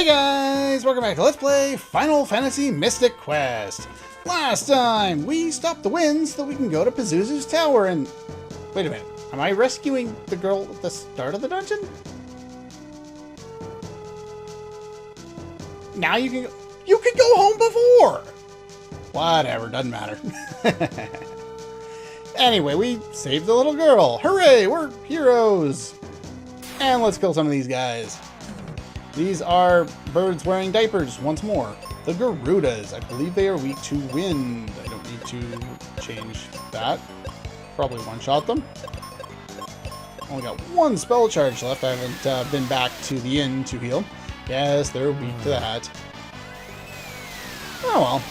Hey guys, welcome back to Let's Play Final Fantasy Mystic Quest. Last time, we stopped the wind so that we can go to Pazuzu's Tower and... Wait a minute, am I rescuing the girl at the start of the dungeon? Now you can... You could go home before! Whatever, doesn't matter. Anyway, we saved the little girl. Hooray, we're heroes! And let's kill some of these guys. These are birds wearing diapers, once more. The Garudas. I believe they are weak to wind. I don't need to change that. Probably one-shot them. Only got one spell charge left. I haven't been back to the inn to heal. Yes, they're weak to that. Oh well.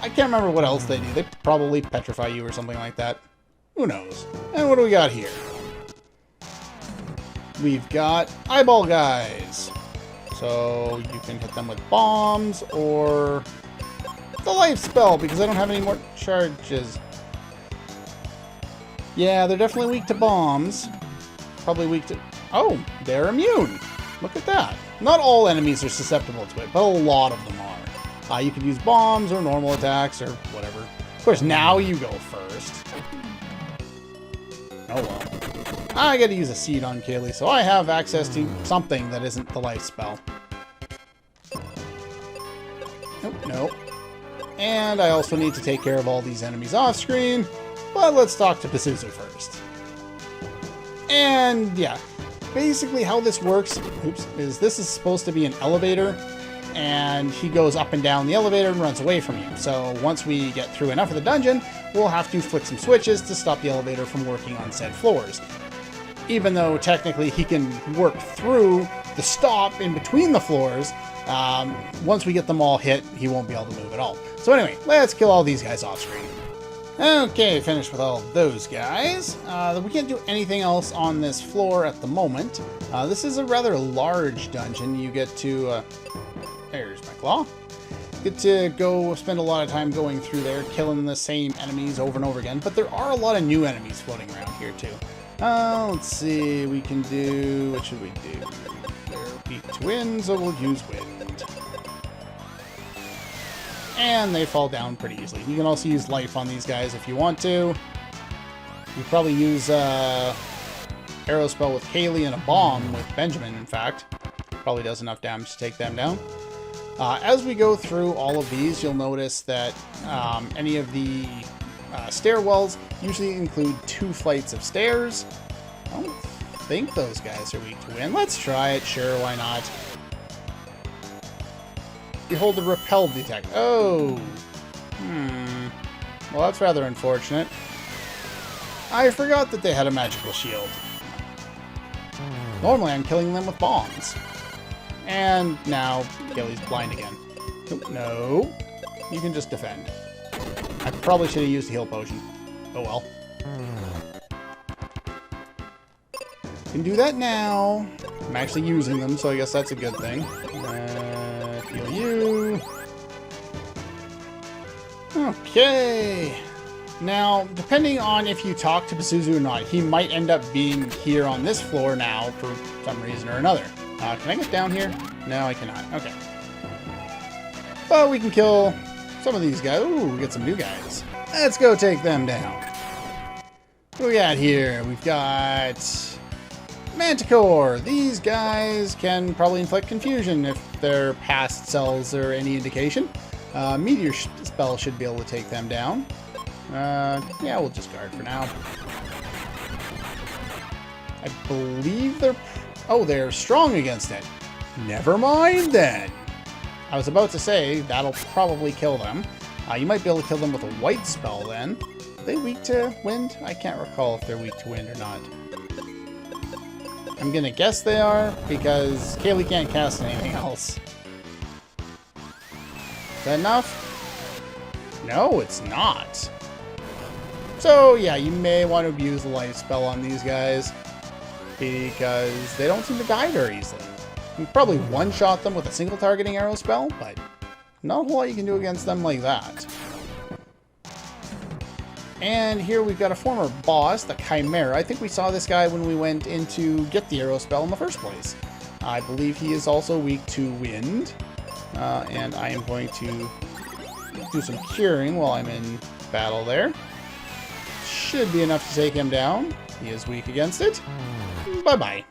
I can't remember what else they do. They probably petrify you or something like that. Who knows? And what do we got here? We've got eyeball guys. So you can hit them with bombs or the life spell because I don't have any more charges. Yeah, they're definitely weak to bombs. Probably weak to... Oh, they're immune. Look at that. Not all enemies are susceptible to it, but a lot of them are. You can use bombs or normal attacks or whatever. Of course, now you go first. Oh well. I gotta use a seed on Kaylee, so I have access to something that isn't the life spell. Nope, nope. And I also need to take care of all these enemies off screen, but let's talk to Pazuzu first. And yeah, basically how this works, is this is supposed to be an elevator, and he goes up and down the elevator and runs away from you. So once we get through enough of the dungeon, we'll have to flick some switches to stop the elevator from working on said floors. Even though technically he can work through the stop in between the floors, once we get them all hit, he won't be able to move at all. So anyway, let's kill all these guys off screen. Okay, finished with all those guys. We can't do anything else on this floor at the moment. This is a rather large dungeon. You get to... there's my claw. Get to go spend a lot of time going through there, killing the same enemies over and over again. But there are a lot of new enemies floating around here too. Let's see, we can do, what should we do? They're weak to wind, so we'll use wind. And they fall down pretty easily. You can also use life on these guys if you want to. You probably use arrow spell with Kaylee and a bomb with Benjamin, in fact. Probably does enough damage to take them down. As we go through all of these, you'll notice that any of the stairwells usually include 2 flights of stairs. I don't think those guys are weak to wind. Let's try it. Sure, why not? You hold the repel detect. Oh. Well, that's rather unfortunate. I forgot that they had a magical shield. Normally, I'm killing them with bombs. And now, Kaylee's blind again. No. You can just defend. I probably should have used a heal potion. Oh well. Can do that now. I'm actually using them, so I guess that's a good thing. Heal you. Okay. Now, depending on if you talk to Pazuzu or not, he might end up being here on this floor now for some reason or another. Can I get down here? No, I cannot. Okay. But we can kill some of these guys. Ooh, we get some new guys. Let's go take them down. What do we got here? We've got Manticore. These guys can probably inflict confusion if their past selves are any indication. Meteor spell should be able to take them down. Yeah, we'll just guard for now. I believe they're... Oh, they're strong against it. Never mind then. I was about to say, that'll probably kill them. You might be able to kill them with a white spell then. Are they weak to wind? I can't recall if they're weak to wind or not. I'm gonna guess they are, because Kaylee can't cast anything else. Is that enough? No, it's not. So yeah, you may want to abuse the life spell on these guys, because they don't seem to die very easily. You can probably one-shot them with a single targeting arrow spell, but not a whole lot you can do against them like that. And here we've got a former boss, the Chimera. I think we saw this guy when we went in to get the arrow spell in the first place. I believe he is also weak to wind. And I am going to do some curing while I'm in battle there. Should be enough to take him down. He is weak against it. Bye-bye.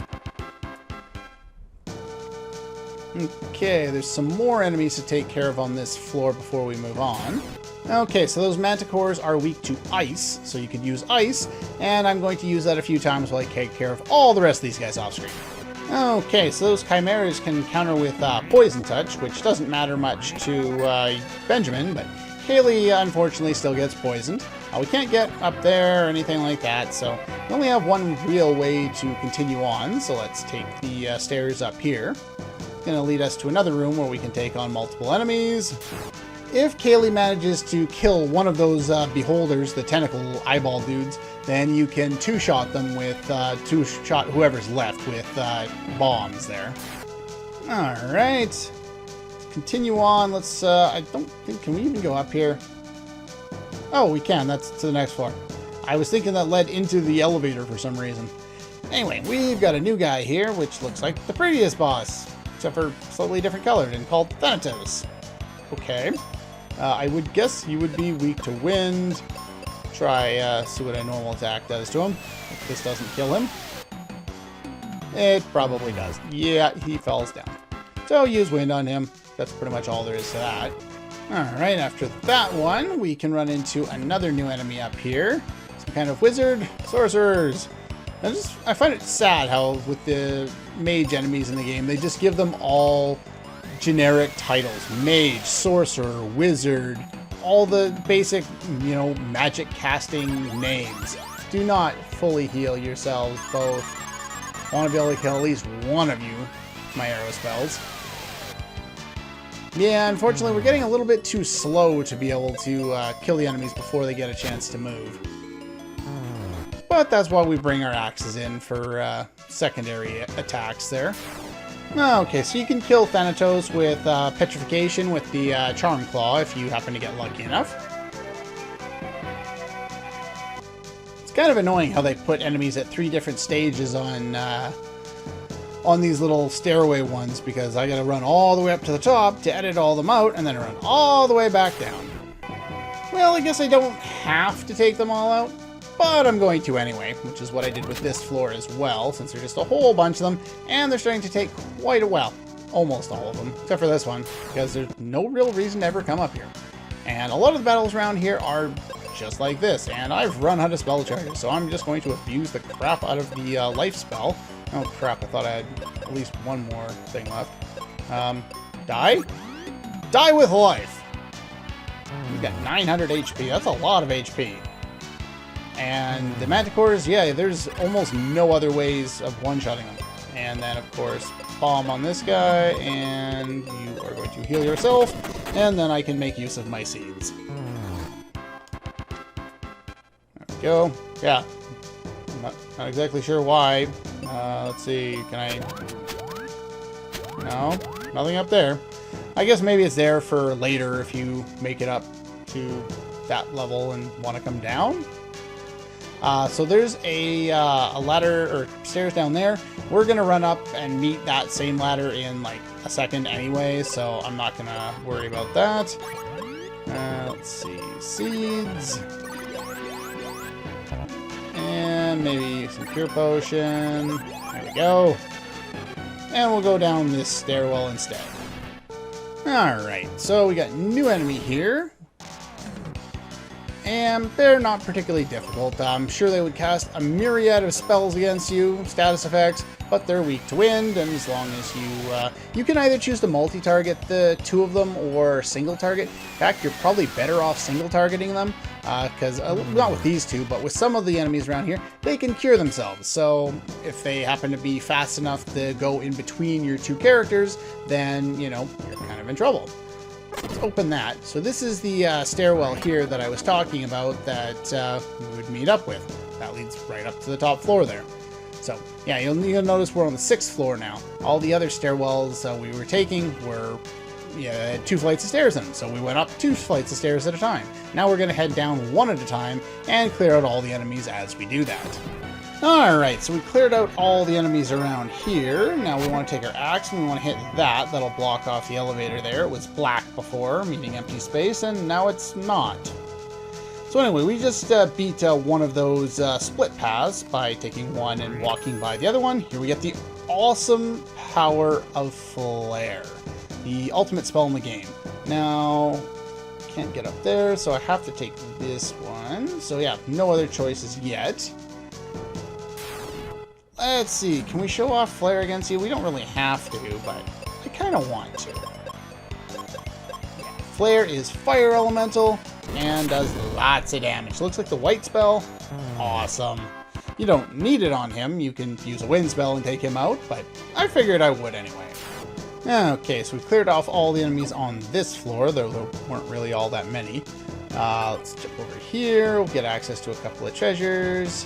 Okay, there's some more enemies to take care of on this floor before we move on. Okay, so those manticores are weak to ice, so you could use ice, and I'm going to use that a few times while I take care of all the rest of these guys off screen. Okay, so those chimeras can counter with poison touch, which doesn't matter much to Benjamin, but Kaylee unfortunately still gets poisoned. We can't get up there or anything like that, so we only have one real way to continue on, so let's take the stairs up here. It's going to lead us to another room where we can take on multiple enemies. If Kaylee manages to kill one of those beholders, the tentacle eyeball dudes, then you can two-shot them with, two-shot whoever's left with bombs there. Alright. Continue on. Let's, I don't think, can we even go up here? Oh, we can. That's to the next floor. I was thinking that led into the elevator for some reason. Anyway, we've got a new guy here, which looks like the previous boss, except for slightly different colored and called Thanatos. Okay. I would guess you would be weak to wind. Try, see what a normal attack does to him. If this doesn't kill him. It probably does. Yeah, he falls down. So use wind on him. That's pretty much all there is to that. Alright, after that one, we can run into another new enemy up here. Some kind of wizard. Sorcerers. I find it sad how with the mage enemies in the game, they just give them all generic titles. Mage, sorcerer, wizard, all the basic, you know, magic casting names. Do not fully heal yourselves both. I want to be able to kill at least one of you with my arrow spells. Yeah, unfortunately, we're getting a little bit too slow to be able to kill the enemies before they get a chance to move. But that's why we bring our axes in for secondary attacks there. Okay, so you can kill Thanatos with Petrification with the Charm Claw if you happen to get lucky enough. It's kind of annoying how they put enemies at 3 different stages on these little stairway ones, because I gotta run all the way up to the top to edit all them out and then run all the way back down. Well, I guess I don't have to take them all out, but I'm going to anyway, which is what I did with this floor as well, since there's just a whole bunch of them, and they're starting to take quite a while. Almost all of them, except for this one, because there's no real reason to ever come up here. And a lot of the battles around here are just like this, and I've run out of spell charges, so I'm just going to abuse the crap out of the life spell. Oh crap, I thought I had at least one more thing left. Die? Die with life! We've got 900 HP, that's a lot of HP. And the manticores, yeah, there's almost no other ways of one-shotting them. And then, of course, bomb on this guy, and you are going to heal yourself, and then I can make use of my seeds. There we go. Yeah. Not exactly sure why. Let's see, can I... No, nothing up there. I guess maybe it's there for later if you make it up to that level and want to come down. So there's a ladder or stairs down there. We're gonna run up and meet that same ladder in like a second anyway, so I'm not gonna worry about that. Let's see, seeds, and maybe some cure potion. There we go. And we'll go down this stairwell instead. Alright, so we got a new enemy here. And they're not particularly difficult. I'm sure they would cast a myriad of spells against you, status effects, but they're weak to wind, and as long as you can either choose to multi-target the 2 of them or single target. In fact, you're probably better off single targeting them, because not with these 2, but with some of the enemies around here, they can cure themselves. So if they happen to be fast enough to go in between your 2 characters, then, you know, you're kind of in trouble. Let's open that. So this is the stairwell here that I was talking about that we would meet up with. That leads right up to the top floor there. So yeah, you'll notice we're on the 6th floor now. All the other stairwells we were taking were 2 flights of stairs in them. So we went up 2 flights of stairs at a time. Now we're going to head down 1 at a time and clear out all the enemies as we do that. Alright, so we cleared out all the enemies around here. Now we want to take our axe and we want to hit that. That'll block off the elevator there. It was black before, meaning empty space, and now it's not. So anyway, we just beat one of those split paths by taking one and walking by the other one. Here we get the awesome power of Flare, the ultimate spell in the game. Now, can't get up there, so I have to take this one. So yeah, no other choices yet. Let's see, can we show off Flare against you? We don't really have to, but I kind of want to. Flare is fire elemental and does lots of damage. Looks like the white spell. Awesome. You don't need it on him. You can use a wind spell and take him out, but I figured I would anyway. Okay, so we cleared off all the enemies on this floor, though there weren't really all that many. Let's jump over here. We'll get access to a couple of treasures.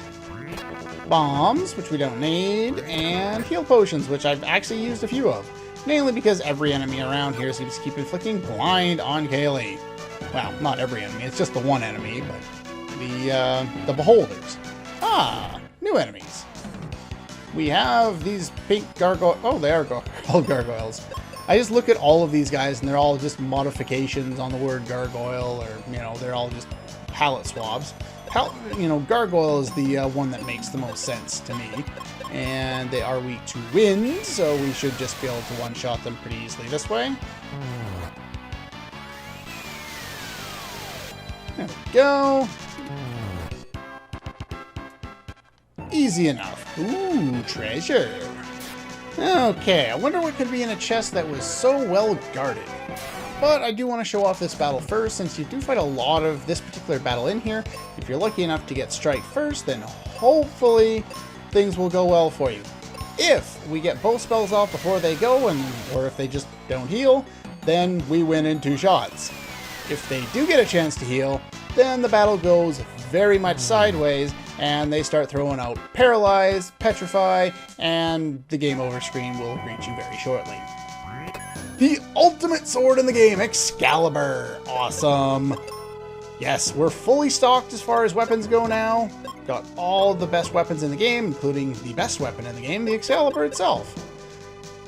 Bombs, which we don't need, and heal potions, which I've actually used a few of. Mainly because every enemy around here seems to keep inflicting blind on Kaylee. Well, not every enemy, it's just the one enemy, but the beholders. Ah, new enemies. We have these pink gargoyles. Oh, they are called gargoyles. I just look at all of these guys and they're all just modifications on the word gargoyle, or, you know, they're all just palette swabs. Gargoyle is the one that makes the most sense to me. And they are weak to wind, so we should just be able to one-shot them pretty easily this way. There we go. Easy enough. Ooh, treasure. Okay, I wonder what could be in a chest that was so well guarded. But I do want to show off this battle first, since you do fight a lot of this particular battle in here. If you're lucky enough to get strike first, then hopefully things will go well for you. If we get both spells off before they go, or if they just don't heal, then we win in 2 shots. If they do get a chance to heal, then the battle goes very much sideways, and they start throwing out Paralyze, Petrify, and the game over screen will greet you very shortly. The ultimate sword in the game, Excalibur. Awesome. Yes, we're fully stocked as far as weapons go now. Got all the best weapons in the game, including the best weapon in the game, the Excalibur itself.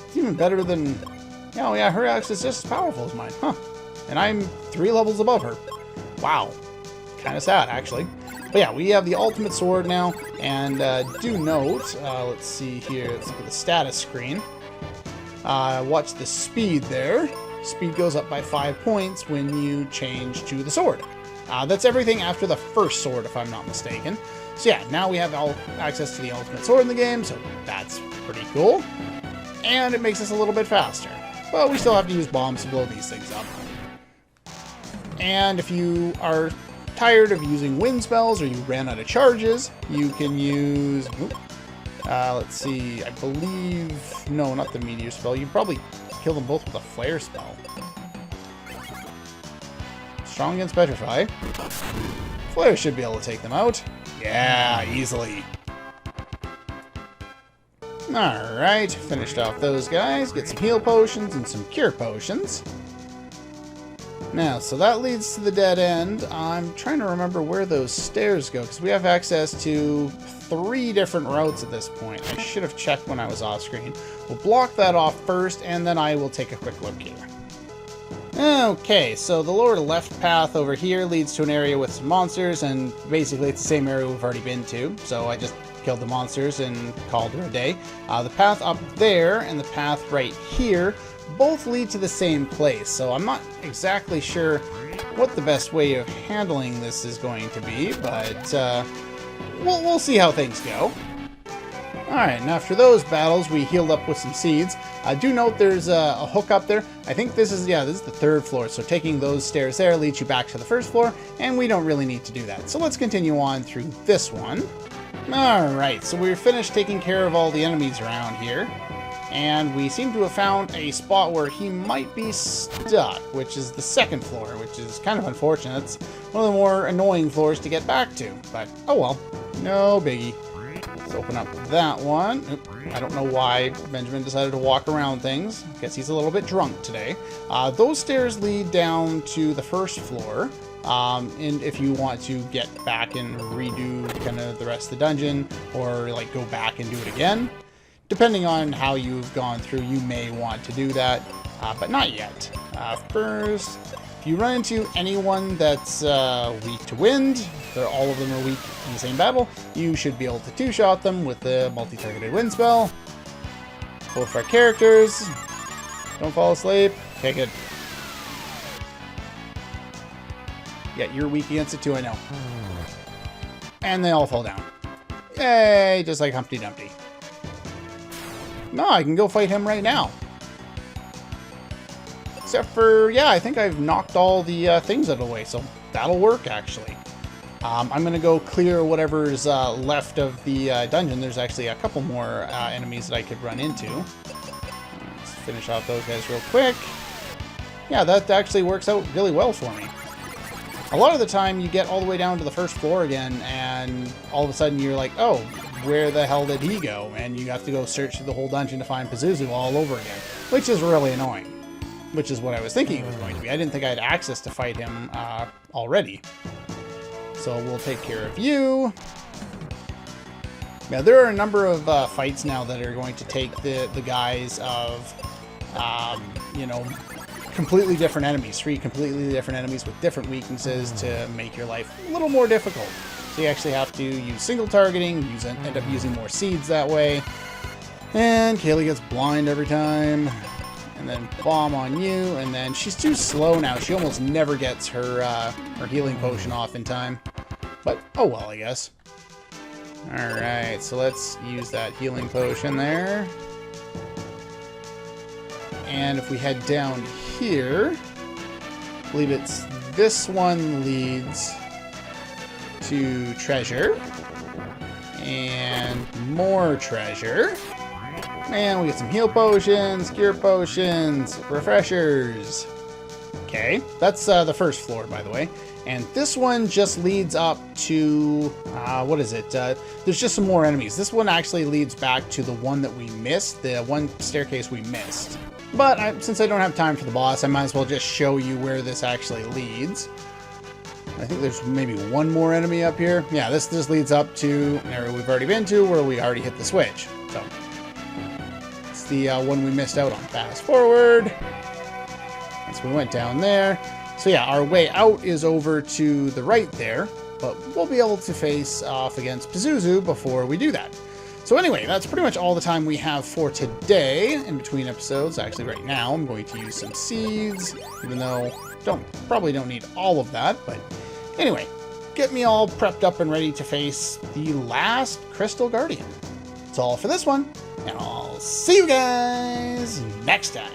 It's even better than... Oh yeah, her axe is just as powerful as mine. Huh. And I'm 3 levels above her. Wow. Kind of sad, actually. But yeah, we have the ultimate sword now, and do note, let's see here, let's look at the status screen. Watch the speed there. Speed goes up by 5 points when you change to the sword. That's everything after the first sword, if I'm not mistaken. So yeah, now we have all access to the ultimate sword in the game, so that's pretty cool. And it makes us a little bit faster. But we still have to use bombs to blow these things up. And if you are tired of using wind spells or you ran out of charges, you can use... let's see, I believe... No, not the meteor spell. You probably kill them both with a flare spell. Strong against Petrify. Flare should be able to take them out. Yeah, easily. Alright, finished off those guys. Get some heal potions and some cure potions. Now, so that leads to the dead end. I'm trying to remember where those stairs go, because we have access to 3 different routes at this point. I should have checked when I was off screen. We'll block that off first, and then I will take a quick look here. Okay, so the lower left path over here leads to an area with some monsters, and basically it's the same area we've already been to, so I just killed the monsters and called it a day. The path up there and the path right here both lead to the same place, so I'm not exactly sure what the best way of handling this is going to be, but we'll see how things go. Alright, and after those battles, we healed up with some seeds. Do note there's a hook up there. I think this is the 3rd floor, so taking those stairs there leads you back to the 1st floor, and we don't really need to do that. So let's continue on through this one. Alright, so we're finished taking care of all the enemies around here. And we seem to have found a spot where he might be stuck, which is the 2nd floor, which is kind of unfortunate. It's one of the more annoying floors to get back to, but oh well, no biggie. Let's open up that one. Oop, I don't know why Benjamin decided to walk around things. Guess he's a little bit drunk today. Those stairs lead down to the first floor. And if you want to get back and redo kind of the rest of the dungeon, or like go back and do it again, depending on how you've gone through, you may want to do that, but not yet. First, if you run into anyone that's weak to wind, all of them are weak in the same battle, you should be able to two-shot them with the multi-targeted wind spell. Both our characters. Don't fall asleep. Okay, good. Yeah, you're weak against it too, I know. And they all fall down. Yay, just like Humpty Dumpty. No, I can go fight him right now. Except for, yeah, I think I've knocked all the things out of the way, so that'll work, actually. I'm going to go clear whatever's left of the dungeon. There's actually a couple more enemies that I could run into. Let's finish off those guys real quick. Yeah, that actually works out really well for me. A lot of the time, you get all the way down to the first floor again, and all of a sudden you're like, oh, where the hell did he go? And you have to go search through the whole dungeon to find Pazuzu all over again, which is really annoying. Which is what I was thinking it was going to be. I didn't think I had access to fight him already. So we'll take care of you. Now, there are a number of fights now that are going to take the guise of, you know, completely different enemies. 3 completely different enemies with different weaknesses to make your life a little more difficult. So you actually have to use single targeting, end up using more seeds that way. And Kaylee gets blind every time. And then bomb on you, and then she's too slow now. She almost never gets her healing potion off in time. But, oh well, I guess. Alright, so let's use that healing potion there. And if we head down here, I believe it's this one leads to treasure. And more treasure. And we get some heal potions, cure potions, refreshers. Okay, that's the first floor, by the way. And this one just leads up to, what is it? There's just some more enemies. This one actually leads back to the one that we missed, the one staircase we missed. But since I don't have time for the boss, I might as well just show you where this actually leads. I think there's maybe one more enemy up here. Yeah, this leads up to an area we've already been to where we already hit the switch. So it's the one we missed out on. Fast forward. So we went down there. So yeah, our way out is over to the right there, but we'll be able to face off against Pazuzu before we do that. So anyway, that's pretty much all the time we have for today in between episodes. Actually, right now, I'm going to use some seeds, even though probably don't need all of that. But anyway, get me all prepped up and ready to face the last Crystal Guardian. That's all for this one, and I'll see you guys next time.